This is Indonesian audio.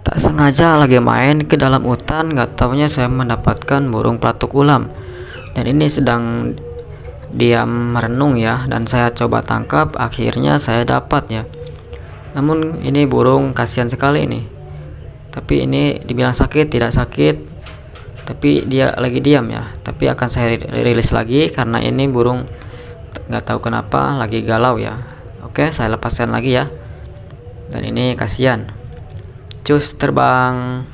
Tak sengaja lagi main ke dalam hutan, gak taunya saya mendapatkan burung pelatuk ulam. Dan ini sedang diam merenung ya, dan saya coba tangkap, akhirnya saya dapat ya. Namun ini burung kasihan sekali ini. Tapi ini dibilang sakit, tidak sakit. Tapi dia lagi diam ya. Tapi akan saya rilis lagi karena ini burung nggak tahu kenapa lagi galau ya. Oke, saya lepaskan lagi ya. Dan ini kasihan. Cus terbang.